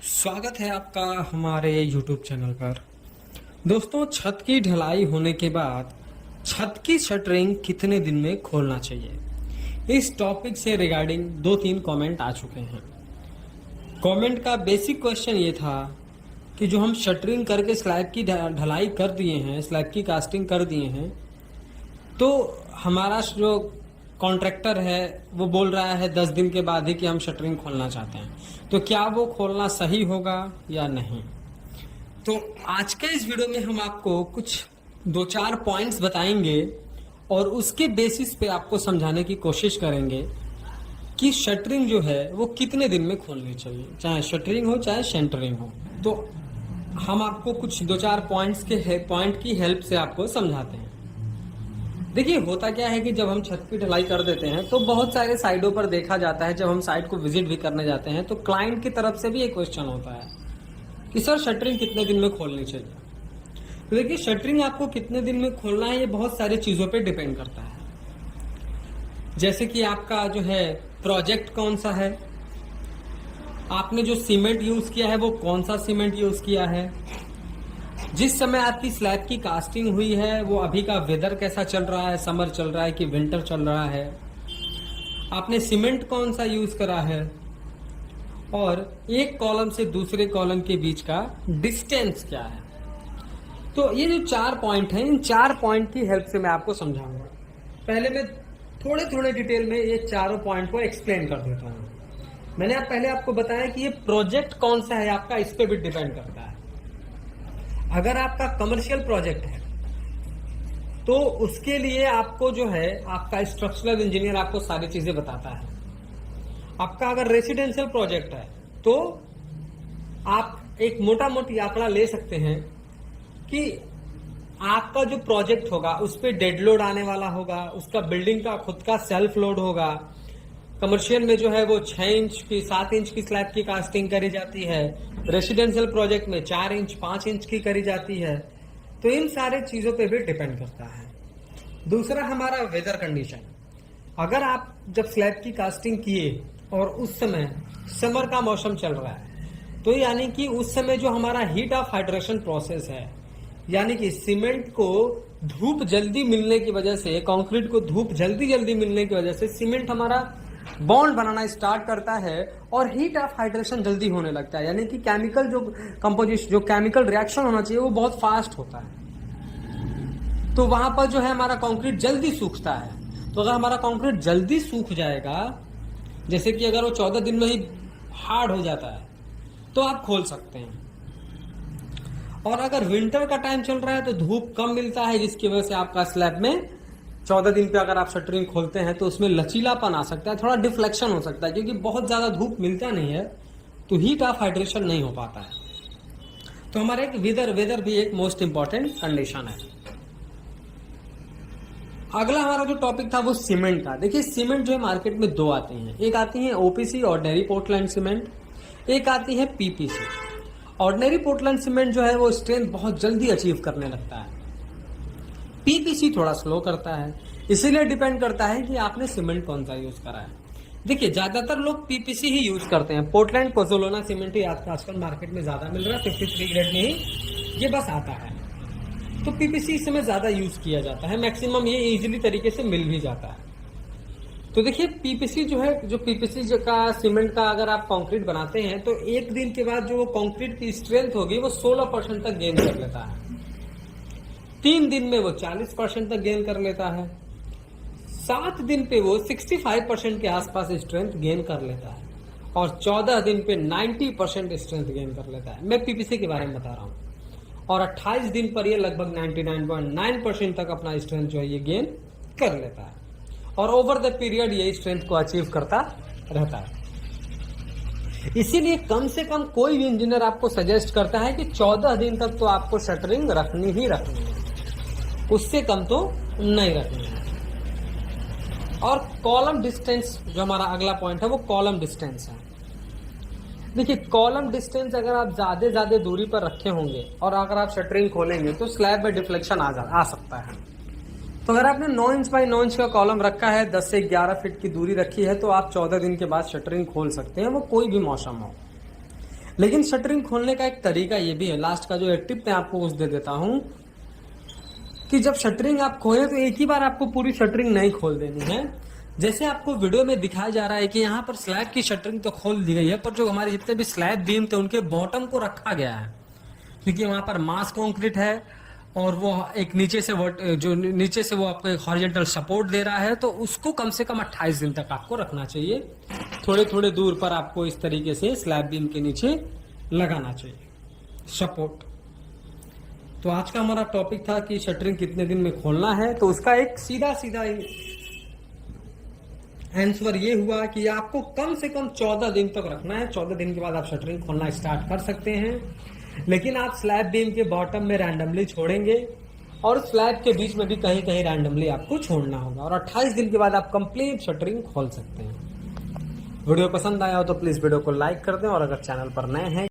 स्वागत है आपका हमारे YouTube चैनल पर। दोस्तों, छत की ढलाई होने के बाद छत की शटरिंग कितने दिन में खोलना चाहिए, इस टॉपिक से रिगार्डिंग 2-3 कमेंट आ चुके हैं। कमेंट का बेसिक क्वेश्चन ये था कि जो हम शटरिंग करके स्लैब की ढलाई कर दिए हैं, स्लैब की कास्टिंग कर दिए हैं, तो हमारा जो कॉन्ट्रैक्टर है वो बोल रहा है 10 दिन के बाद ही कि हम शटरिंग खोलना चाहते हैं, तो क्या वो खोलना सही होगा या नहीं। तो आज के इस वीडियो में हम आपको कुछ 2-4 पॉइंट्स बताएंगे और उसके बेसिस पे आपको समझाने की कोशिश करेंगे कि शटरिंग जो है वो कितने दिन में खोलनी चाहिए, चाहे शटरिंग हो चाहे सेंटरिंग हो। तो हम आपको कुछ 2-4 पॉइंट की हेल्प से आपको समझाते हैं। देखिए, होता क्या है कि जब हम छत की ढलाई कर देते हैं तो बहुत सारे साइडों पर देखा जाता है, जब हम साइट को विजिट भी करने जाते हैं तो क्लाइंट की तरफ से भी एक क्वेश्चन होता है कि सर शटरिंग कितने दिन में खोलनी चाहिए। तो देखिए, शटरिंग आपको कितने दिन में खोलना है ये बहुत सारी चीजों पे डिपेंड करता है। जैसे कि आपका जो है प्रोजेक्ट कौन सा है, आपने जो सीमेंट यूज किया है वो कौन सा सीमेंट यूज किया है, जिस समय आपकी स्लैब की कास्टिंग हुई है वो अभी का वेदर कैसा चल रहा है, समर चल रहा है कि विंटर चल रहा है, आपने सीमेंट कौन सा यूज करा है, और एक कॉलम से दूसरे कॉलम के बीच का डिस्टेंस क्या है। तो ये जो 4 पॉइंट हैं, इन 4 पॉइंट की हेल्प से मैं आपको समझाऊंगा। पहले मैं थोड़े थोड़े डिटेल में ये चारों पॉइंट को एक्सप्लेन कर देता हूँ। मैंने पहले आपको बताया कि ये प्रोजेक्ट कौन सा है आपका, इस पे भी डिपेंड करता है। अगर आपका कमर्शियल प्रोजेक्ट है तो उसके लिए आपको जो है आपका स्ट्रक्चरल इंजीनियर आपको सारी चीजें बताता है। आपका अगर रेसिडेंशियल प्रोजेक्ट है तो आप एक मोटा मोटी आंकड़ा ले सकते हैं कि आपका जो प्रोजेक्ट होगा उस पर डेड लोड आने वाला होगा, उसका बिल्डिंग का खुद का सेल्फ लोड होगा। कमर्शियल में जो है वो 6 इंच की 7 इंच की स्लैब की कास्टिंग करी जाती है, रेसिडेंशियल प्रोजेक्ट में 4 इंच 5 इंच की करी जाती है। तो इन सारे चीजों पे भी डिपेंड करता है। दूसरा हमारा वेदर कंडीशन। अगर आप जब स्लैब की कास्टिंग किए और उस समय समर का मौसम चल रहा है तो यानी कि उस समय जो हमारा हीट ऑफ हाइड्रेशन प्रोसेस है, यानी कि सीमेंट को धूप जल्दी मिलने की वजह से, कंक्रीट को धूप जल्दी मिलने की वजह से सीमेंट हमारा बॉन्ड बनाना स्टार्ट करता है और हीट ऑफ हाइड्रेशन जल्दी होने लगता है, यानी कि केमिकल जो कंपोजिशन, जो केमिकल रिएक्शन होना चाहिए वो बहुत फास्ट होता है। तो वहां पर जो है हमारा कंक्रीट जल्दी सूखता है। तो अगर हमारा कंक्रीट जल्दी सूख जाएगा, जैसे कि अगर वो 14 दिन में ही हार्ड हो जाता है, तो आप खोल सकते हैं। और अगर विंटर का टाइम चल रहा है तो धूप कम मिलता है, जिसकी वजह से आपका स्लैब में 14 दिन पे अगर आप शटरिंग खोलते हैं तो उसमें लचीलापन आ सकता है, थोड़ा डिफ्लेक्शन हो सकता है, क्योंकि बहुत ज्यादा धूप मिलता नहीं है तो हीट ऑफ हाइड्रेशन नहीं हो पाता है। तो हमारे एक वेदर भी एक मोस्ट इंपॉर्टेंट कंडीशन है। अगला हमारा जो टॉपिक था वो सीमेंट का। देखिए, सीमेंट जो है मार्केट में 2 आती हैं, एक आती है ओपीसी ऑर्डिनरी पोर्टलैंड सीमेंट, एक आती है पीपीसी। ऑर्डिनरी पोर्टलैंड सीमेंट जो है वो स्ट्रेंथ बहुत जल्दी अचीव करने लगता है, पीपीसी थोड़ा स्लो करता है। इसीलिए डिपेंड करता है कि आपने सीमेंट कौन सा यूज करा है। देखिए, ज्यादातर लोग पीपीसी ही यूज करते हैं। पोर्टलैंड पोज़ोलाना सीमेंट ही आजकल मार्केट में ज्यादा मिल रहा है, 53 ग्रेड में ही ये बस आता है, तो पीपीसी इस समय ज्यादा यूज किया जाता है। मैक्सिमम ये इजीली तरीके से मिल भी जाता है। तो देखिए, पीपीसी जो है, जो पीपीसी का सीमेंट का अगर आप कंक्रीट बनाते हैं तो एक दिन के बाद जो कंक्रीट की स्ट्रेंथ होगी वो 16% तक गेन कर लेता है, 3 दिन में वो 40% तक गेन कर लेता है, 7 दिन पे वो 65% के आसपास स्ट्रेंथ गेन कर लेता है, और 14 दिन पे 90% स्ट्रेंथ गेन कर लेता है। मैं पीपीसी के बारे में बता रहा हूँ। और 28 दिन पर ये लगभग 99.9% तक अपना स्ट्रेंथ जो है ये गेन कर लेता है, और ओवर द पीरियड ये स्ट्रेंथ को अचीव करता रहता है। इसीलिए कम से कम कोई भी इंजीनियर आपको सजेस्ट करता है कि 14 दिन तक तो आपको शटरिंग रखनी ही रखनी है, उससे कम तो नहीं रखनी है। और कॉलम डिस्टेंस जो हमारा अगला पॉइंट है वो कॉलम डिस्टेंस है। देखिए, कॉलम डिस्टेंस अगर आप ज्यादा दूरी पर रखे होंगे और अगर आप शटरिंग खोलेंगे तो स्लैब में डिफ्लेक्शन आ सकता है। तो अगर आपने 9 इंच बाई 9 इंच का कॉलम रखा है, 10 से 11 फीट की दूरी रखी है, तो आप 14 दिन के बाद शटरिंग खोल सकते हैं, वो कोई भी मौसम हो। लेकिन शटरिंग खोलने का एक तरीका ये भी है, लास्ट का जो एक टिप मैं आपको उस दे देता हूं कि जब शटरिंग आप खोले तो एक ही बार आपको पूरी शटरिंग नहीं खोल देनी है। जैसे आपको वीडियो में दिखाया जा रहा है कि यहाँ पर स्लैब की शटरिंग तो खोल दी गई है, पर जो हमारे जितने भी स्लैब बीम थे उनके बॉटम को रखा गया है, क्योंकि वहां पर मास कंक्रीट है और वो एक नीचे से जो नीचे से वो आपको एक हॉरिजॉन्टल सपोर्ट दे रहा है, तो उसको कम से कम 28 दिन तक आपको रखना चाहिए। थोड़े थोड़े दूर पर आपको इस तरीके से स्लैब बीम के नीचे लगाना चाहिए सपोर्ट। तो आज का हमारा टॉपिक था कि शटरिंग कितने दिन में खोलना है, तो उसका एक सीधा सीधा आंसर ये हुआ कि आपको कम से कम 14 दिन तक रखना है। 14 दिन के बाद आप शटरिंग खोलना स्टार्ट कर सकते हैं, लेकिन आप स्लैब बीम के बॉटम में रैंडमली छोड़ेंगे और स्लैब के बीच में भी कहीं कहीं रैंडमली आपको छोड़ना होगा, और 28 दिन के बाद आप कंप्लीट शटरिंग खोल सकते हैं। वीडियो पसंद आया हो तो प्लीज वीडियो को लाइक कर दें, और अगर चैनल पर नए हैं